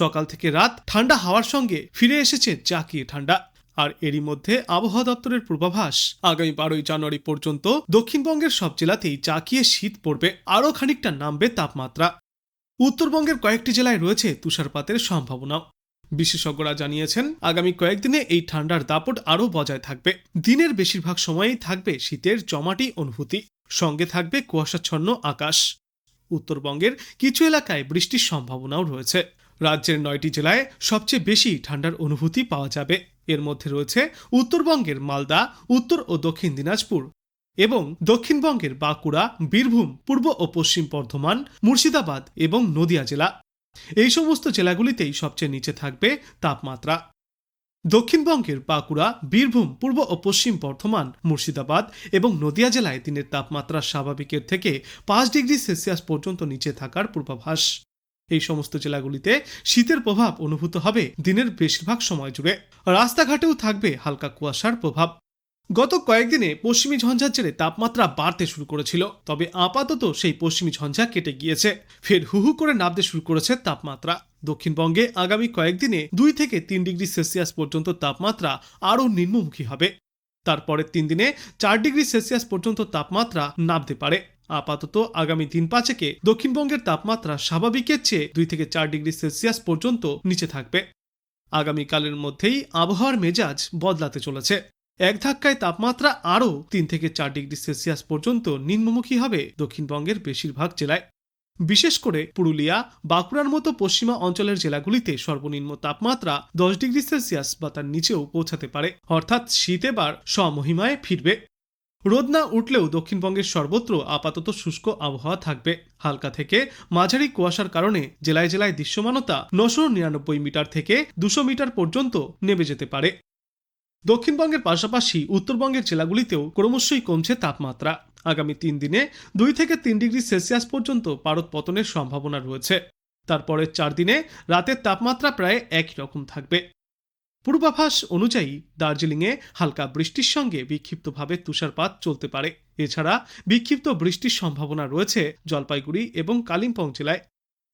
সকাল থেকে রাত ঠান্ডা হাওয়ার সঙ্গে ফিরে এসেছে জাঁকিয়ে ঠান্ডা। আর এরই মধ্যে আবহাওয়া দপ্তরের পূর্বাভাস, আগামী 12ই জানুয়ারি পর্যন্ত দক্ষিণবঙ্গের সব জেলাতেই জাঁকিয়ে শীত পড়বে, আরও খানিকটা নামবে তাপমাত্রা। উত্তরবঙ্গের কয়েকটি জেলায় রয়েছে তুষারপাতের সম্ভাবনা। বিশেষজ্ঞরা জানিয়েছেন, আগামী কয়েকদিনে এই ঠান্ডার দাপট আরও বজায় থাকবে। দিনের বেশিরভাগ সময়েই থাকবে শীতের জমাটি অনুভূতি, সঙ্গে থাকবে কুয়াশাচ্ছন্ন আকাশ। উত্তরবঙ্গের কিছু এলাকায় বৃষ্টির সম্ভাবনাও রয়েছে। রাজ্যের 9টি জেলায় সবচেয়ে বেশি ঠান্ডার অনুভূতি পাওয়া যাবে। এর মধ্যে রয়েছে উত্তরবঙ্গের মালদা, উত্তর ও দক্ষিণ দিনাজপুর এবং দক্ষিণবঙ্গের বাঁকুড়া, বীরভূম, পূর্ব ও পশ্চিম বর্ধমান, মুর্শিদাবাদ এবং নদিয়া জেলা। এই সমস্ত জেলাগুলিতেই সবচেয়ে নিচে থাকবে তাপমাত্রা। দক্ষিণবঙ্গের বাঁকুড়া, বীরভূম, পূর্ব ও পশ্চিম বর্ধমান, মুর্শিদাবাদ এবং নদিয়া জেলায় দিনের তাপমাত্রা স্বাভাবিকের থেকে 5 ডিগ্রি সেলসিয়াস পর্যন্ত নিচে থাকার পূর্বাভাস। এই সমস্ত জেলাগুলিতে শীতের প্রভাব অনুভূত হবে দিনের বেশিরভাগ সময় জুড়ে। রাস্তাঘাটেও থাকবে হালকা কুয়াশার প্রভাব। গত কয়েকদিনে পশ্চিমী ঝঞ্ঝার জেরে তাপমাত্রা বাড়তে শুরু করেছিল, তবে আপাতত সেই পশ্চিমী ঝঞ্ঝা কেটে গিয়েছে। ফের হুহু করে নামতে শুরু করেছে তাপমাত্রা। দক্ষিণবঙ্গে আগামী কয়েকদিনে 2 থেকে 3 ডিগ্রি সেলসিয়াস পর্যন্ত তাপমাত্রা আরও নিম্নমুখী হবে। তারপরের 3 দিনে 4 ডিগ্রি সেলসিয়াস পর্যন্ত তাপমাত্রা নামতে পারে। আপাতত আগামী দিন 5 দক্ষিণবঙ্গের তাপমাত্রা স্বাভাবিকের চেয়ে 2 থেকে 4 ডিগ্রি সেলসিয়াস পর্যন্ত নিচে থাকবে। আগামীকালের মধ্যেই আবহাওয়ার মেজাজ বদলাতে চলেছে। এক ধাক্কায় তাপমাত্রা আরও 3 থেকে 4 ডিগ্রি সেলসিয়াস পর্যন্ত নিম্নমুখী হবে দক্ষিণবঙ্গের বেশিরভাগ জেলায়। বিশেষ করে পুরুলিয়া, বাঁকুড়ার মতো পশ্চিমা অঞ্চলের জেলাগুলিতে সর্বনিম্ন তাপমাত্রা 10 ডিগ্রি সেলসিয়াস বা তার নিচেও পৌঁছাতে পারে। অর্থাৎ শীত এবার স্বমহিমায় ফিরবে। রোদ না উঠলেও দক্ষিণবঙ্গের সর্বত্র আপাতত শুষ্ক আবহাওয়া থাকবে। হালকা থেকে মাঝারি কুয়াশার কারণে জেলায় জেলায় দৃশ্যমানতা 999 মিটার থেকে 200 মিটার পর্যন্ত নেমে যেতে পারে। দক্ষিণবঙ্গের পাশাপাশি উত্তরবঙ্গের জেলাগুলিতেও ক্রমশই কমছে তাপমাত্রা। আগামী 3 দিনে 2 থেকে 3 ডিগ্রি সেলসিয়াস পর্যন্ত পারদ পতনের সম্ভাবনা রয়েছে। তারপরের 4 দিনে রাতের তাপমাত্রা প্রায় একই রকম থাকবে। পূর্বাভাস অনুযায়ী দার্জিলিংয়ে হালকা বৃষ্টির সঙ্গে বিক্ষিপ্তভাবে তুষারপাত চলতে পারে। এছাড়া বিক্ষিপ্ত বৃষ্টির সম্ভাবনা রয়েছে জলপাইগুড়ি এবং কালিম্পং জেলায়।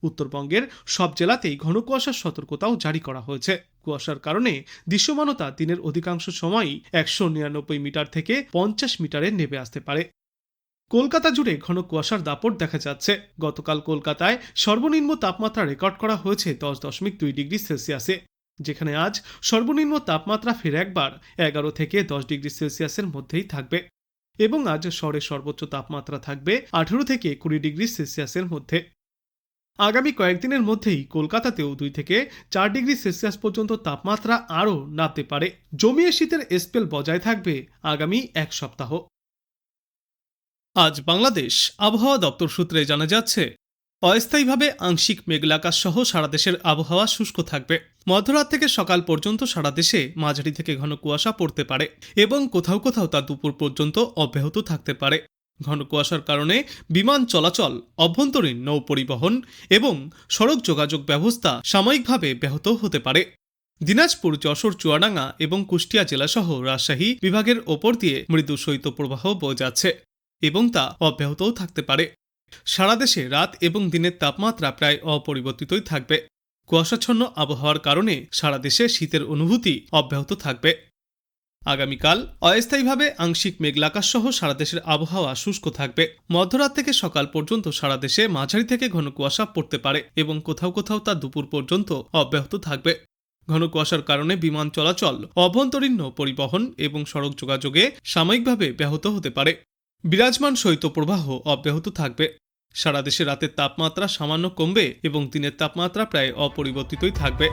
উত্তরবঙ্গের সব জেলাতেই ঘন কুয়াশার সতর্কতাও জারি করা হয়েছে। কুয়াশার কারণে দৃশ্যমানতা দিনের অধিকাংশ সময়ই 199 মিটার থেকে 50 মিটারে নেমে আসতে পারে। কলকাতা জুড়ে ঘন কুয়াশার দাপট দেখা যাচ্ছে। গতকাল কলকাতায় সর্বনিম্ন তাপমাত্রা রেকর্ড করা হয়েছে 10.2 ডিগ্রি সেলসিয়াসে, যেখানে আজ সর্বনিম্ন তাপমাত্রা ফের একবার 11 থেকে 10 ডিগ্রি সেলসিয়াসের মধ্যেই থাকবে এবং আজ শহরের সর্বোচ্চ তাপমাত্রা থাকবে 18 থেকে 20 ডিগ্রি সেলসিয়াসের মধ্যে। আগামী কয়েকদিনের মধ্যেই কলকাতাতেও 2 থেকে 4 ডিগ্রি সেলসিয়াস পর্যন্ত তাপমাত্রা আরও নামতে পারে। জমিয়ে শীতের স্পেল বজায় থাকবে আগামী এক সপ্তাহ। আজ বাংলাদেশ আবহাওয়া দপ্তর সূত্রে জানা যাচ্ছে, অস্থায়ীভাবে আংশিক মেঘলা আকাশ সহ সারা দেশের আবহাওয়া শুষ্ক থাকবে। মধ্যরাত থেকে সকাল পর্যন্ত সারা দেশে মাঝারি থেকে ঘন কুয়াশা পড়তে পারে এবং কোথাও কোথাও তা দুপুর পর্যন্ত অব্যাহত থাকতে পারে। ঘন কুয়াশার কারণে বিমান চলাচল, অভ্যন্তরীণ নৌ পরিবহন এবং সড়ক যোগাযোগ ব্যবস্থা সাময়িকভাবে ব্যাহত হতে পারে। দিনাজপুর, যশোর, চুয়াডাঙ্গা এবং কুষ্টিয়া জেলাসহ রাজশাহী বিভাগের ওপর দিয়ে মৃদু শৈত্যপ্রবাহ বয়ে যাচ্ছে এবং তা অব্যাহতও থাকতে পারে। সারা দেশে রাত এবং দিনের তাপমাত্রা প্রায় অপরিবর্তিতই থাকবে। কুয়াশাচ্ছন্ন আবহাওয়ার কারণে সারা দেশে শীতের অনুভূতি অব্যাহত থাকবে। আগামীকাল অস্থায়ীভাবে আংশিক মেঘলা আকাশ সহ সারা দেশের আবহাওয়া শুষ্ক থাকবে। মধ্যরাত থেকে সকাল পর্যন্ত সারা দেশে মাঝারি থেকে ঘন কুয়াশা পড়তে পারে এবং কোথাও কোথাও তা দুপুর পর্যন্ত অব্যাহত থাকবে। ঘন কুয়াশার কারণে বিমান চলাচল, অভ্যন্তরীণ নৌ পরিবহন এবং সড়ক যোগাযোগে সাময়িকভাবে ব্যাহত হতে পারে। বিরাজমান শৈত্যপ্রবাহ অব্যাহত থাকবে। সারা দেশে রাতের তাপমাত্রা সামান্য কমবে এবং দিনের তাপমাত্রা প্রায় অপরিবর্তিতই থাকবে।